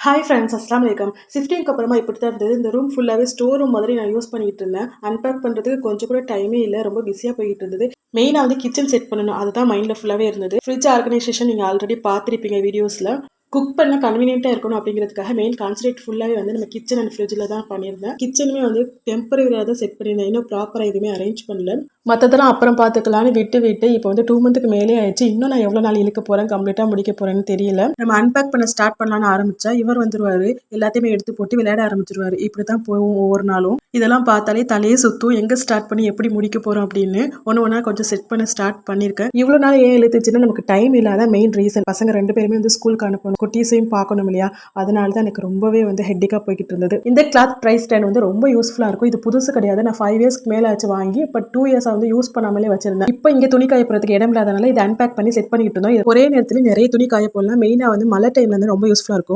Hi friends, அஸ்லாம் வலைக்கம். ஷிஃப்டிங்க்கு அப்புறமா இப்படி தான் இருந்தது. இந்த ரூம் ஃபுல்லாகவே ஸ்டோர் ரூம் மாதிரி நான் யூஸ் பண்ணிக்கிட்டு இருந்தேன். அன்பேக் பண்ணுறதுக்கு கொஞ்சம் கூட டைமே இல்லை, ரொம்ப பிஸியாக போய்கிட்டு இருந்தது. மெயினாக வந்து கிச்சன் செட் பண்ணணும், அதுதான் மைண்டில் ஃபுல்லாகவே இருந்தது. ஃப்ரிட்ஜ் ஆர்கனைசேஷன் நீங்கள் ஆல்ரெடி பார்த்துருப்பீங்க வீடியோஸில். குக் பண்ண கன்வீனியன்ட்டாக இருக்கணும் அப்படிங்கிறதுக்காக மெயின் கான்சன்ட்ரேட் ஃபுல்லாகவே வந்து நம்ம கிச்சன் அண்ட் ஃப்ரிட்ஜில் தான் பண்ணியிருந்தேன். கிச்சனுமே வந்து டெம்பரரியாக தான் செட் பண்ணியிருந்தேன், இன்னும் ப்ராப்பராக எதுவுமே அரேஞ்ச் பண்ணல. மற்றதெல்லாம் அப்புறம் பார்த்துக்கலான்னு விட்டு இப்போ வந்து 2 மந்த்துக்கு மேலே ஆயிடுச்சு. இன்னும் நான் எவ்வளோ நாள் இழுக்க போகிறேன், கம்ப்ளீட்டாக முடிக்க போகிறேன்னு தெரியல. நம்ம அன்பேக் பண்ண ஸ்டார்ட் பண்ணலான்னு ஆரம்பிச்சா இவர் வந்துருவாரு, எல்லாத்தையுமே எடுத்து போட்டு விளையாட ஆரம்பிச்சிருவாரு. இப்படி தான் போகும் ஒவ்வொரு நாளும். இதெல்லாம் பார்த்தாலே தலையே சுத்தும், எங்கே ஸ்டார்ட் பண்ணி எப்படி முடிக்க போகிறோம் அப்படின்னு. ஒன்று ஒன்றா கொஞ்சம் செட் பண்ண ஸ்டார்ட் பண்ணியிருக்கேன். இவ்வளோ நாள் ஏன் இழுத்துச்சுன்னா நமக்கு டைம் இல்லாத மெயின் ரீசன். பசங்க 2 பேருமே வந்து ஸ்கூலுக்கு அனுப்பணும், குட்டீஸையும் பார்க்கணும் இல்லையா? அதனால தான் எனக்கு ரொம்பவே வந்து ஹெட்டிக்காக போய்கிட்டு இருந்தது. இந்த கிளாத் ப்ரைஸ் ஸ்டாண்ட் வந்து ரொம்ப யூஸ்ஃபுல்லாக இருக்கும். இது புதுசு கிடையாது, நான் 5 இயர்ஸ்க்கு மேலே ஆச்சு வாங்கி. இப்போ 2 இயர்ஸாக வந்து யூஸ் பண்ணாமலே வச்சிருந்தேன். இப்போ இங்கே துணி காய போகிறதுக்கு இடம் இல்லாதனால இதை அன்பேக் பண்ணி செட் பண்ணிட்டு இருந்தோம். ஒரே நேரத்தில் நிறைய துணி காய போடலாம். மெயினாக வந்து மழை டைம்ல வந்து ரொம்ப யூஸ்ஃபுல்லாக இருக்கும்.